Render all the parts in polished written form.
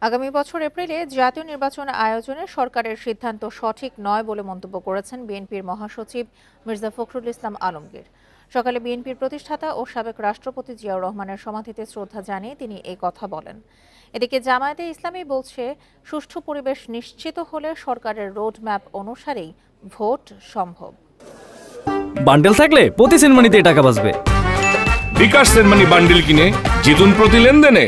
আগামী বছর এপ্রিলে জাতীয় নির্বাচন আয়োজনে সরকারের সিদ্ধান্ত সঠিক নয় বলে মন্তব্য করেছেন বিএনপির মহাসচিব মির্জা ফখরুল ইসলাম আলমগীর। সকালে বিএনপির প্রতিষ্ঠাতা ও সাবেক রাষ্ট্রপতি জিয়াউর রহমানের সমাধিতে শ্রদ্ধা জানিয়ে তিনি এই কথা বলেন। এদিকে জামায়াতে ইসলামী বলছে, সুষ্ঠু পরিবেশ নিশ্চিত হলে সরকারের রোডম্যাপ অনুসারেই ভোট সম্ভব। বান্ডেল থাকলে প্রতি সেনমানিতে টাকা বাঁচবে। বিকাশ সেনমানি বান্ডেল কিনে জিতুন প্রতি লেনদেনে।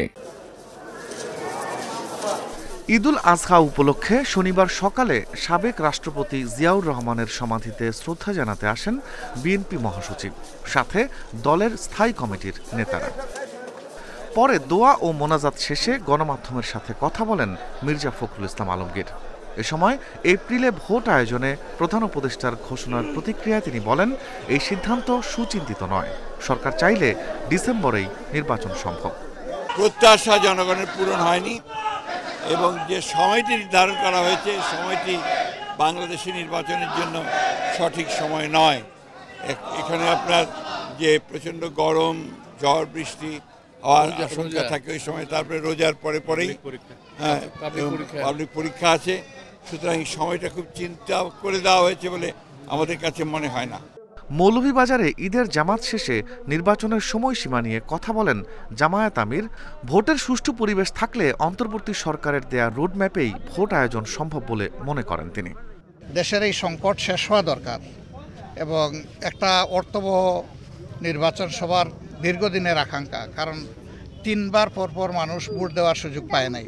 ঈদুল আজহা উপলক্ষে শনিবার সকালে সাবেক রাষ্ট্রপতি জিয়াউর রহমানের সমাধিতে শ্রদ্ধা জানাতে আসেন বিএনপি মহাসচিব, সাথে দলের স্থায়ী কমিটির নেতারা। পরে দোয়া ও মোনাজাত শেষে গণমাধ্যমের সাথে কথা বলেন মির্জা ফখরুল ইসলাম আলমগীর। এ সময় এপ্রিলে ভোট আয়োজনে প্রধান উপদেষ্টার ঘোষণার প্রতিক্রিয়ায় তিনি বলেন, এই সিদ্ধান্ত সুচিন্তিত নয়। সরকার চাইলে ডিসেম্বরেই নির্বাচন সম্ভব। প্রত্যাশা জনগণের পূরণ হয়নি এবং যে সময়টি নির্ধারণ করা হয়েছে সময়টি বাংলাদেশের নির্বাচনের জন্য সঠিক সময় নয়। এখানে আপনার যে প্রচণ্ড গরম, ঝড় বৃষ্টি হওয়ার আশঙ্কা থাকে ওই সময়, তারপরে রোজার পরেই পাবলিক পরীক্ষা আছে। সুতরাং সময়টা খুব চিন্তা করে দেওয়া হয়েছে বলে আমাদের কাছে মনে হয় না। মৌলভীবাজারে ঈদের জামাত শেষে নির্বাচনের সময়সীমা নিয়ে কথা বলেন জামায়াত আমির। ভোটের সুষ্ঠু পরিবেশ থাকলে অন্তর্বর্তী সরকারের দেয়া রোডম্যাপেই ভোট আয়োজন সম্ভব বলে মনে করেন তিনি। দেশের এই সংকট শেষ হওয়া দরকার এবং একটা অর্থবহ নির্বাচন সবার দীর্ঘদিনের আকাঙ্ক্ষা, কারণ 3 বার পর মানুষ ভোট দেওয়ার সুযোগ পায় নাই।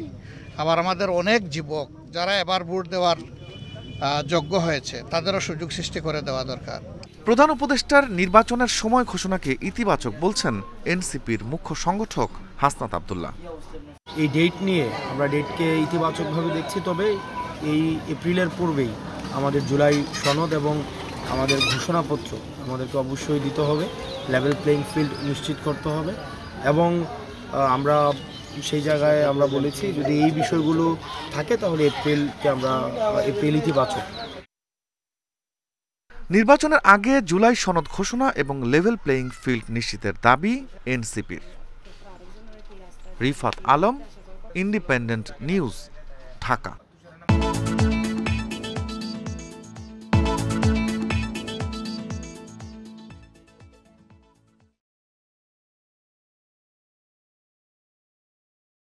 আবার আমাদের অনেক যুবক যারা এবার ভোট দেওয়ার যোগ্য হয়েছে তাদেরও সুযোগ সৃষ্টি করে দেওয়া দরকার। প্রধান উপদেষ্টার নির্বাচনের সময় ঘোষণাকে ইতিবাচক বলছেন এনসিপির মুখ্য সংগঠক হাসনাত আব্দুল্লাহ। এই ডেট নিয়ে আমরা ডেটকে ইতিবাচকভাবে দেখছি, তবে এই এপ্রিলের পূর্বেই আমাদের জুলাই সনদ এবং আমাদের ঘোষণাপত্র আমাদেরকে অবশ্যই দিতে হবে, লেভেল প্লেইং ফিল্ড নিশ্চিত করতে হবে এবং আমরা সেই জায়গায় আমরা বলেছি যদি এই বিষয়গুলো থাকে তাহলে এপ্রিল ইতিবাচক। নির্বাচনের আগে জুলাই সনদ ঘোষণা এবং লেভেল প্লেইং ফিল্ড নিশ্চিতের দাবি এনসিপির। Rifat Alam, independent news, Dhaka.